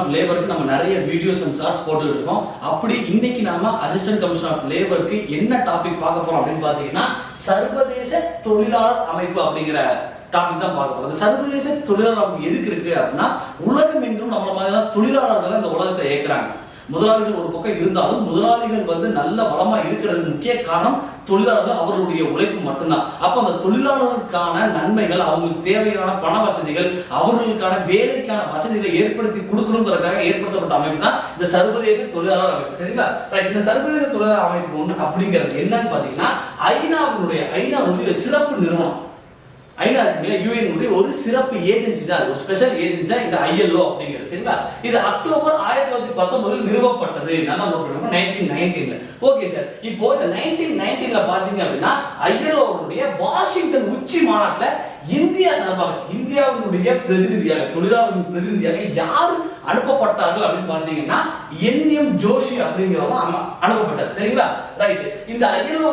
Of லேபருக்கு நம்ம நிறைய videos and shorts போட்டுட்டு இருக்கோம். அப்படி இன்னைக்கு நாம அசிஸ்டன்ட் கமிஷனர் ஆஃப் லேபருக்கு என்ன டாபிக் பார்க்க போறோம் அப்படின்னு பாத்தீங்கன்னா சர்வதேச தொழிலாளர் அமைப்பு அப்படிங்கிற டாபிக் தான் பார்க்க போறோம். சர்வதேச தொழிலாளர் அமைப்பு எதுக்கு இருக்கு அப்படின்னா உலகம் எங்கும் நம்ம மாதிரி தொழிலாளர்கள் இந்த உலகத்தை இயக்குறாங்க. முதலாளிகள் ஒரு பக்கம் இருந்தாலும் முதலாளிகள் நல்ல வளமா இருக்கிறது முக்கிய காரணம் தொழிலாளர்கள் அவர்களுடைய உழைப்பு மட்டும்தான். அப்ப அந்த தொழிலாளர்களுக்கான நன்மைகள், அவங்களுக்கு தேவையான பண வசதிகள், அவர்களுக்கான வேலைக்கான வசதிகளை ஏற்படுத்தி கொடுக்கணுங்கிறதுக்காக ஏற்படுத்தப்பட்ட அமைப்பு தான் இந்த சர்வதேச தொழிலாளர் அமைப்பு. சரிங்களா? இந்த சர்வதேச தொழிலாளர் அமைப்பு அப்படிங்கிறது என்னன்னு பாத்தீங்கன்னா ஐநா சிறப்பு நிறுவனம். ஐநா யூஎன் ஒரு சிறப்பு ஏஜென்சி தான், ஒரு ஸ்பெஷல் ஏஜென்சி தான் இந்த ILO அப்படிங்கிறது. சரிங்களா? இது அக்டோபர் 1919 நிறுவப்பட்டது. நல்லா நோட் பண்ணுங்க, 1919. Okay sir. இப்போ இந்த 1919 பாத்தீங்க அப்படின்னா ILO வாஷிங்டன் உச்சி மாநாட்டுல இந்தியா சார்பாக இந்தியாவினுடைய பிரதிநிதியாக தொழிலாளர்களின் பிரதிநிதியாக யாரு அனுப்பப்பட்டார்கள் அப்படின்னு பாத்தீங்கன்னா NM ஜோஷி அப்படிங்கிறவங்க அனுப்பப்பட்டார். சரிங்களா? ரைட். இந்த ILO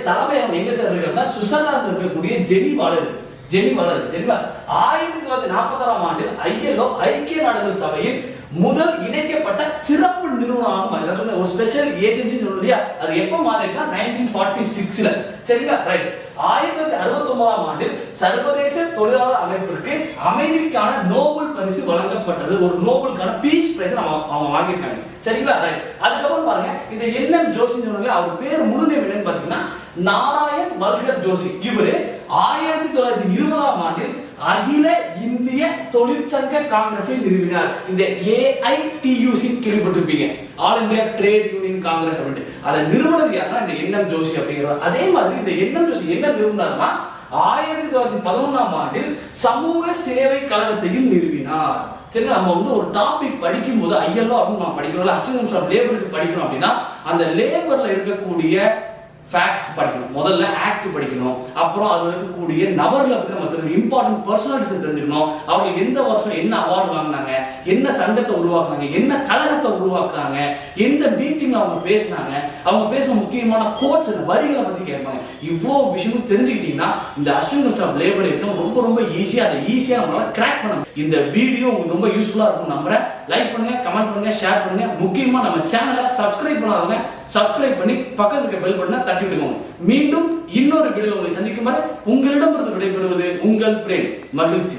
தலைமையகம் எங்க சார் இருக்குன்னா சுவிட்சர்லாந்து இருக்கக்கூடிய ஜெனீவால இருக்கு. சரிங்களா? 1946ஆம் ஆண்டில் ILO ஐக்கிய நாடுகள் சபையின் முதல் இணைக்கப்பட்ட சிறப்பு நிறுவனமாக மாறியது. ஒரு ஸ்பெஷல் ஏஜென்சி சொல்லியா, அது எப்ப மாறினா 1946ல. சரிங்களா? ரைட். 1969ஆம் ஆண்டில் சர்வதேச தொழிலாளர் அமைப்பிற்கு அமைதிக்கான நோபல் பரிசு வழங்கப்பட்டது. ஒரு நோபலுக்கான பீஸ் பிரைஸ் அவங்க வாங்கியிருக்காங்க. சரிங்களா? ரைட். அதுக்கப்புறம் பாருங்க, இந்த NM ஜோஷி அவர் பேர் முழுநேம் என்னன்னு பாத்தீங்கன்னா நாராயண் மல்கர் ஜோஷி. இவரு 1920ஆம் ஆண்டில் அகில இந்திய தொழிற்சங்க காங்கிரஸை நிறுவினார். இந்த AITUC கேள்விப்பட்டிருப்பீங்க, all India trade union Congress அப்படின்னு. அதை நிறுவனது யாருன்னா இந்த NM ஜோஷி அப்படிங்கிறவர். அதே மாதிரி இந்த NM ஜோஷி என்ன நிறுவனார்னா 1911ஆம் ஆண்டில் சமூக சேவை கழகத்தையும் நிறுவினார். சரி, நம்ம ஒரு டாபிக் படிக்கும் போது ILO அப்படின்னு நம்ம படிக்கிறோம், அசிஸ்டன்ட் கமிஷனர் ஆஃப் லேபருக்கு படிக்கணும் அப்படின்னா அந்த லேபர்ல இருக்கக்கூடிய ஃபேக்ட்ஸ் படிக்கணும். முதல்ல ஆக்ட் படிக்கணும். அப்புறம் அதுல இருக்கக்கூடிய நபர்களை பத்தி நம்ம தெரிஞ்சுக்கணும். இம்பார்ட்டன்ட் பர்சனாலிட்டிஸ் தெரிஞ்சுக்கணும். அவங்க எந்த வருஷம் என்ன அவார்டு வாங்கினாங்க, என்ன சங்கத்தை உருவாக்குனாங்க, என்ன கழகத்தை உருவாக்குனாங்க, எந்த மீட்டிங்ல அவங்க பேசினாங்க, அவங்க பேசின முக்கியமான கோட்ஸ் வரிகளை பத்தி கேட்பாங்க. இவ்வளவு விஷயமும் தெரிஞ்சுக்கிட்டீங்கன்னா இந்த assistant commissioner of labour exam ரொம்ப ஈஸியா நம்மளால கிராக் பண்ண. இந்த வீடியோ உங்களுக்கு ரொம்ப யூஸ்ஃபுல்லா இருக்கும் நம்புறேன். லைக் பண்ணுங்க, கமெண்ட் பண்ணுங்க, ஷேர் பண்ணுங்க. முக்கியமா நம்ம சேனலை சப்ஸ்கிரைப் பண்ணாதவங்க சப்ஸ்கிரைப் பண்ணி பக்கத்துல இருக்க பெல் பட்டனை தட்டி விடுங்க. மீண்டும் இன்னொரு வீடியோவில் உங்களை சந்திக்கும் வரை உங்களிடமிருந்து விடைபெறுவது உங்கள் பிரேம். மகிழ்ச்சி.